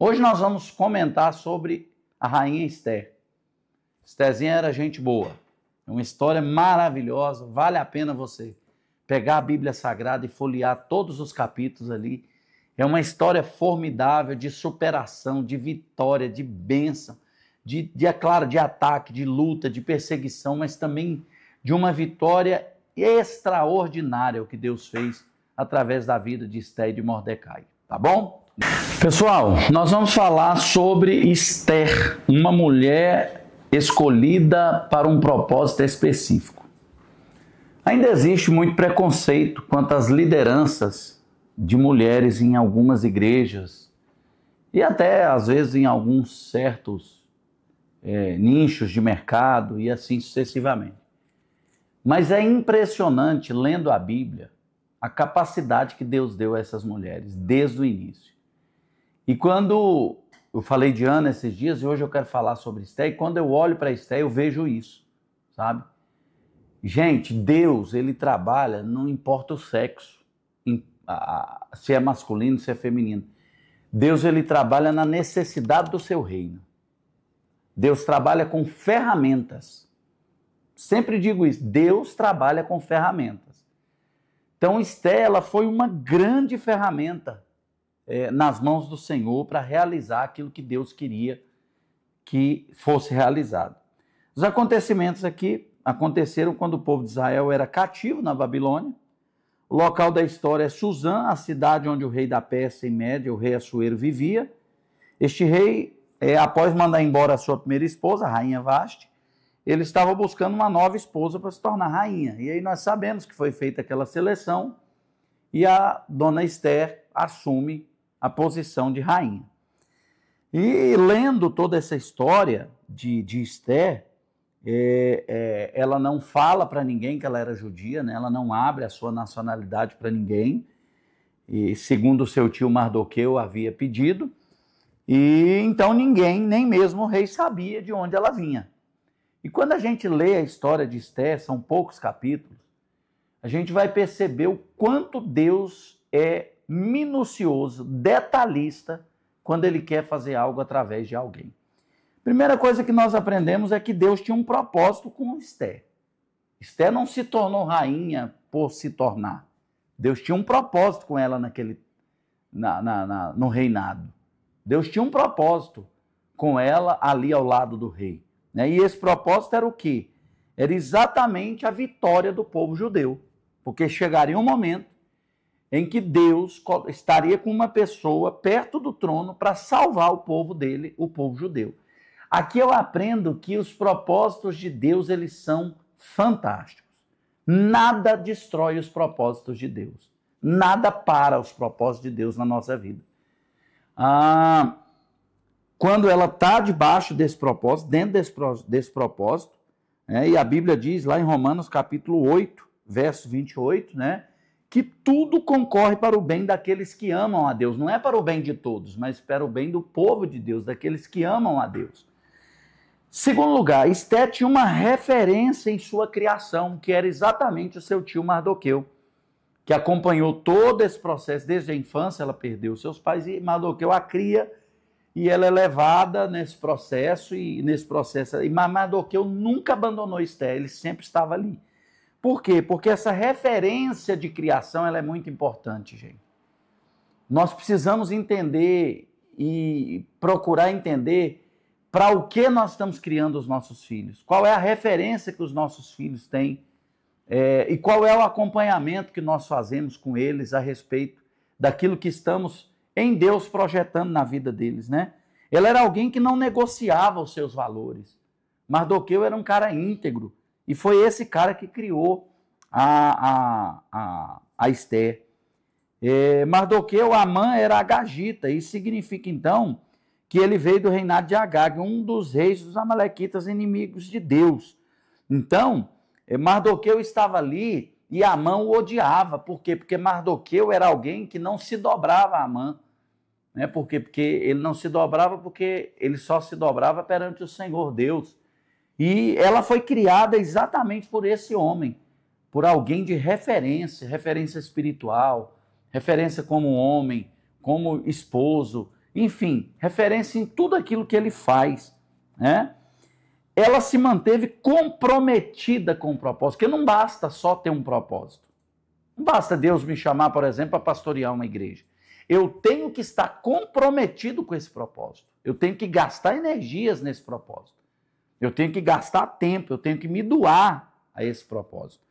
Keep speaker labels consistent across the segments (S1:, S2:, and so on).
S1: Hoje nós vamos comentar sobre a rainha Esther. Estherzinha era gente boa, é uma história maravilhosa, vale a pena você pegar a Bíblia Sagrada e folhear todos os capítulos ali. É uma história formidável de superação, de vitória, de bênção, é claro, de ataque, de luta, de perseguição, mas também de uma vitória extraordinária o que Deus fez através da vida de Esther e de Mordecai, tá bom? Pessoal, nós vamos falar sobre Esther, uma mulher escolhida para um propósito específico. Ainda existe muito preconceito quanto às lideranças de mulheres em algumas igrejas e até às vezes em alguns certos nichos de mercado e assim sucessivamente. Mas é impressionante, lendo a Bíblia, a capacidade que Deus deu a essas mulheres desde o início. E quando eu falei de Ana esses dias, e hoje eu quero falar sobre Esther, e quando eu olho para Esther, eu vejo isso, sabe? Gente, Deus, ele trabalha, não importa o sexo, se é masculino, se é feminino. Deus, ele trabalha na necessidade do seu reino. Deus trabalha com ferramentas. Sempre digo isso, Deus trabalha com ferramentas. Então, Esther, ela foi uma grande ferramenta nas mãos do Senhor para realizar aquilo que Deus queria que fosse realizado. Os acontecimentos aqui aconteceram quando o povo de Israel era cativo na Babilônia. O local da história é Suzã, a cidade onde o rei da Pérsia e Média, o rei Assuero, vivia. Este rei, após mandar embora a sua primeira esposa, a rainha Vasti, ele estava buscando uma nova esposa para se tornar rainha. E aí nós sabemos que foi feita aquela seleção e a dona Esther assume a posição de rainha. E lendo toda essa história de Esther, ela não fala para ninguém que ela era judia, né? Ela não abre a sua nacionalidade para ninguém, e segundo o seu tio Mardoqueu havia pedido, e então ninguém, nem mesmo o rei, sabia de onde ela vinha. E quando a gente lê a história de Esther, são poucos capítulos, a gente vai perceber o quanto Deus é minucioso, detalhista, quando ele quer fazer algo através de alguém. Primeira coisa que nós aprendemos é que Deus tinha um propósito com Esther. Esther não se tornou rainha por se tornar. Deus tinha um propósito com ela no reinado. Deus tinha um propósito com ela ali ao lado do rei. E esse propósito era o quê? Era exatamente a vitória do povo judeu. Porque chegaria um momento em que Deus estaria com uma pessoa perto do trono para salvar o povo dele, o povo judeu. Aqui eu aprendo que os propósitos de Deus, eles são fantásticos. Nada destrói os propósitos de Deus. Nada para os propósitos de Deus na nossa vida. Quando ela está debaixo desse propósito, dentro desse propósito, e a Bíblia diz lá em Romanos capítulo 8, verso 28, que tudo concorre para o bem daqueles que amam a Deus. Não é para o bem de todos, mas para o bem do povo de Deus, daqueles que amam a Deus. Segundo lugar, Esther tinha uma referência em sua criação, que era exatamente o seu tio Mardoqueu, que acompanhou todo esse processo desde a infância. Ela perdeu seus pais e Mardoqueu a cria, e ela é levada nesse processo, mas Mardoqueu nunca abandonou Esther, ele sempre estava ali. Por quê? Porque essa referência de criação, ela é muito importante, gente. Nós precisamos entender e procurar entender para o que nós estamos criando os nossos filhos. Qual é a referência que os nossos filhos têm e qual é o acompanhamento que nós fazemos com eles a respeito daquilo que estamos em Deus projetando na vida deles, Ela era alguém que não negociava os seus valores. Mardoqueu era um cara íntegro. E foi esse cara que criou a Esther. Mardoqueu, Amã, era agagita. Isso significa, então, que ele veio do reinado de Agag, um dos reis dos amalequitas, inimigos de Deus. Então, Mardoqueu estava ali e Amã o odiava. Por quê? Porque Mardoqueu era alguém que não se dobrava a Amã. Por quê? Porque ele não se dobrava, porque ele só se dobrava perante o Senhor Deus. E ela foi criada exatamente por esse homem, por alguém de referência espiritual, referência como homem, como esposo, enfim, referência em tudo aquilo que ele faz, né? Ela se manteve comprometida com o propósito, porque não basta só ter um propósito. Não basta Deus me chamar, por exemplo, para pastorear uma igreja. Eu tenho que estar comprometido com esse propósito. Eu tenho que gastar energias nesse propósito. Eu tenho que gastar tempo, eu tenho que me doar a esse propósito.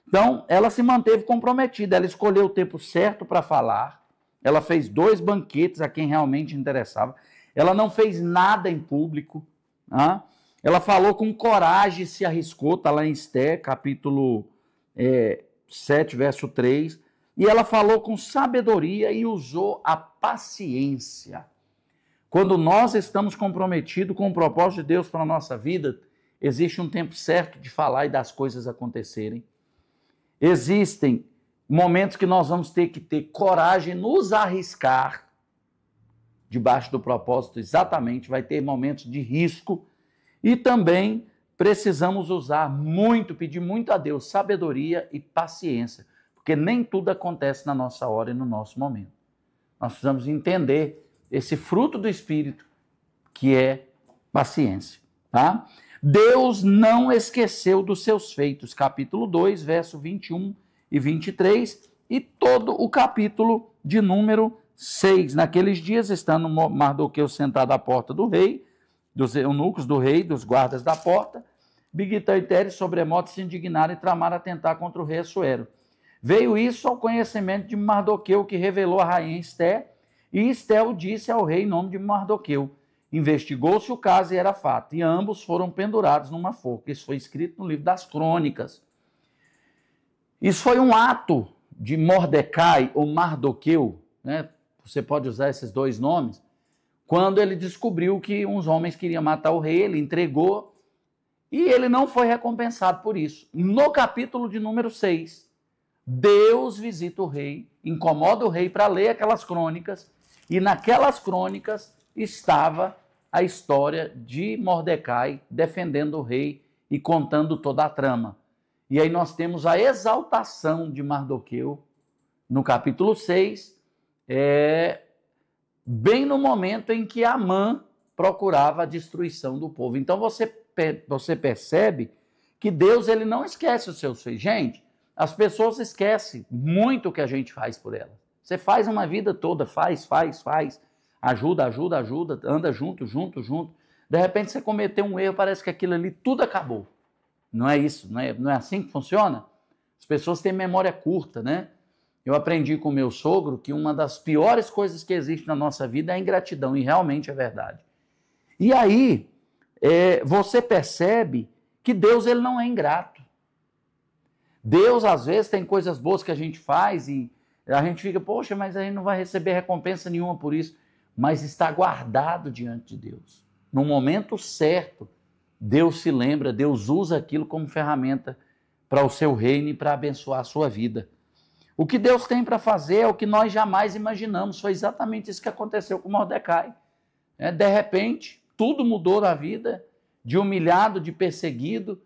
S1: Então, ela se manteve comprometida, ela escolheu o tempo certo para falar, ela fez 2 banquetes a quem realmente interessava, ela não fez nada em público, né? Ela falou com coragem, se arriscou, está lá em Esther, capítulo 7, verso 3, e ela falou com sabedoria e usou a paciência. Quando nós estamos comprometidos com o propósito de Deus para a nossa vida, existe um tempo certo de falar e das coisas acontecerem. Existem momentos que nós vamos ter que ter coragem, nos arriscar debaixo do propósito, exatamente, vai ter momentos de risco e também precisamos usar muito, pedir muito a Deus sabedoria e paciência, porque nem tudo acontece na nossa hora e no nosso momento. Nós precisamos entender esse fruto do Espírito, que é paciência, tá? Deus não esqueceu dos seus feitos, capítulo 2, verso 21 e 23, e todo o capítulo de número 6. Naqueles dias, estando Mardoqueu sentado à porta do rei, dos eunucos do rei, dos guardas da porta, Bigtã e Teres, sobremodo, se indignaram e tramaram atentar contra o rei Assuero. Veio isso ao conhecimento de Mardoqueu, que revelou a rainha Esther, e Esther o disse ao rei em nome de Mardoqueu. Investigou-se o caso e era fato, e ambos foram pendurados numa forca. Isso foi escrito no livro das Crônicas. Isso foi um ato de Mordecai ou Mardoqueu, né? Você pode usar esses 2 nomes. Quando ele descobriu que uns homens queriam matar o rei, ele entregou e ele não foi recompensado por isso. No capítulo de número 6, Deus visita o rei, incomoda o rei para ler aquelas crônicas, e naquelas crônicas estava a história de Mordecai defendendo o rei e contando toda a trama. E aí nós temos a exaltação de Mardoqueu no capítulo 6, bem no momento em que Amã procurava a destruição do povo. Então você percebe que Deus ele não esquece os seus feitos. Gente, as pessoas esquecem muito o que a gente faz por elas. Você faz uma vida toda, faz, ajuda, anda junto. De repente você cometeu um erro, parece que aquilo ali tudo acabou. Não é isso, não é assim que funciona? As pessoas têm memória curta, né? Eu aprendi com meu sogro que uma das piores coisas que existe na nossa vida é a ingratidão, e realmente é verdade. E aí, você percebe que Deus ele não é ingrato. Deus, às vezes, tem coisas boas que a gente faz e a gente fica, poxa, mas a gente não vai receber recompensa nenhuma por isso. Mas está guardado diante de Deus. No momento certo, Deus se lembra, Deus usa aquilo como ferramenta para o seu reino e para abençoar a sua vida. O que Deus tem para fazer é o que nós jamais imaginamos. Foi exatamente isso que aconteceu com Mordecai. De repente, tudo mudou na vida, de humilhado, de perseguido,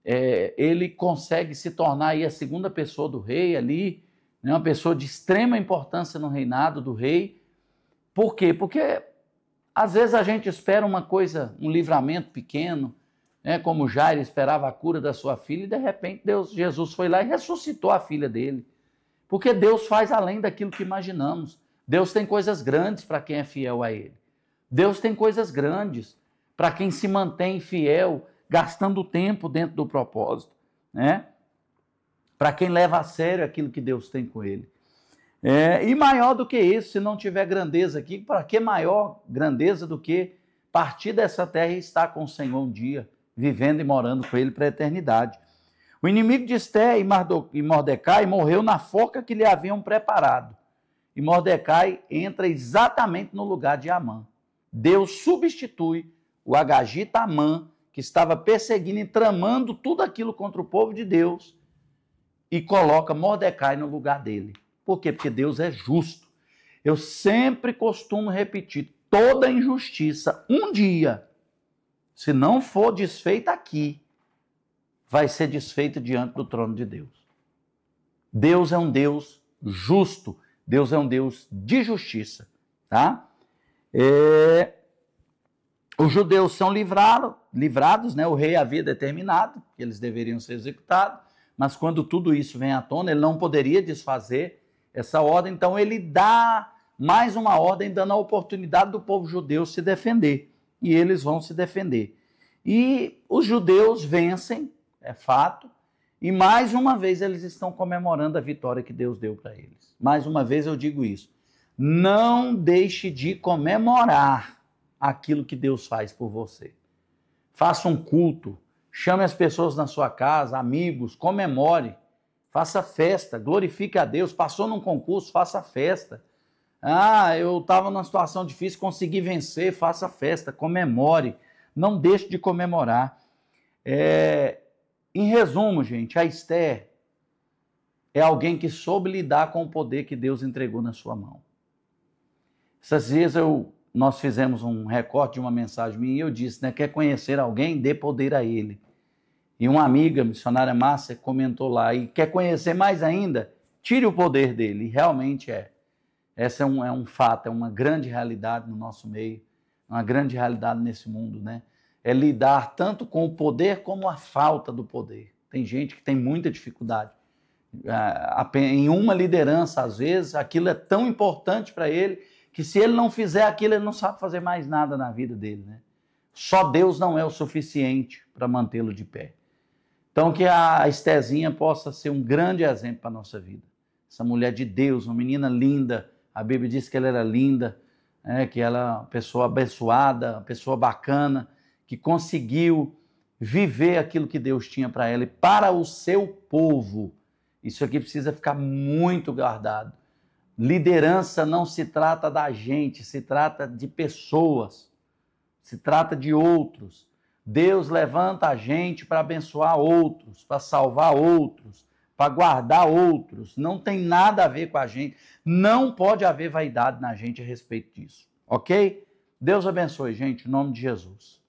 S1: ele consegue se tornar aí a segunda pessoa do rei ali, né, uma pessoa de extrema importância no reinado do rei. Por quê? Porque às vezes a gente espera uma coisa, um livramento pequeno, né, como Jairo esperava a cura da sua filha, e de repente Jesus foi lá e ressuscitou a filha dele. Porque Deus faz além daquilo que imaginamos. Deus tem coisas grandes para quem é fiel a Ele. Deus tem coisas grandes para quem se mantém fiel, gastando tempo dentro do propósito, né? Para quem leva a sério aquilo que Deus tem com ele. E maior do que isso, se não tiver grandeza aqui, para que maior grandeza do que partir dessa terra e estar com o Senhor um dia, vivendo e morando com Ele para a eternidade. O inimigo de Esther e Mordecai morreu na forca que lhe haviam preparado. E Mordecai entra exatamente no lugar de Amã. Deus substitui o agagita Amã, que estava perseguindo e tramando tudo aquilo contra o povo de Deus, e coloca Mordecai no lugar dele. Por quê? Porque Deus é justo. Eu sempre costumo repetir, toda injustiça, um dia, se não for desfeita aqui, vai ser desfeita diante do trono de Deus. Deus é um Deus justo, Deus é um Deus de justiça, tá? Os judeus são livrados, né? O rei havia determinado que eles deveriam ser executados, mas quando tudo isso vem à tona, ele não poderia desfazer essa ordem, então ele dá mais uma ordem, dando a oportunidade do povo judeu se defender, e eles vão se defender. E os judeus vencem, é fato, e mais uma vez eles estão comemorando a vitória que Deus deu para eles. Mais uma vez eu digo isso, não deixe de comemorar aquilo que Deus faz por você. Faça um culto, chame as pessoas na sua casa, amigos, comemore, faça festa, glorifique a Deus. Passou num concurso, faça festa. Eu estava numa situação difícil, consegui vencer, faça festa, comemore. Não deixe de comemorar. Em resumo, gente, a Esther é alguém que soube lidar com o poder que Deus entregou na sua mão. Essas dias nós fizemos um recorte de uma mensagem minha e eu disse, né, quer conhecer alguém? Dê poder a ele. E uma amiga, missionária Márcia, comentou lá, e quer conhecer mais ainda? Tire o poder dele. E realmente é. Essa é um fato, é uma grande realidade no nosso meio, uma grande realidade nesse mundo, né? É lidar tanto com o poder como a falta do poder. Tem gente que tem muita dificuldade. Em uma liderança, às vezes, aquilo é tão importante para ele que se ele não fizer aquilo, ele não sabe fazer mais nada na vida dele, né? Só Deus não é o suficiente para mantê-lo de pé. Então, que a Estherzinha possa ser um grande exemplo para a nossa vida. Essa mulher de Deus, uma menina linda, a Bíblia diz que ela era linda, que ela é uma pessoa abençoada, uma pessoa bacana, que conseguiu viver aquilo que Deus tinha para ela e para o seu povo. Isso aqui precisa ficar muito guardado. Liderança não se trata da gente, se trata de pessoas, se trata de outros. Deus levanta a gente para abençoar outros, para salvar outros, para guardar outros. Não tem nada a ver com a gente. Não pode haver vaidade na gente a respeito disso, ok? Deus abençoe, gente, em nome de Jesus.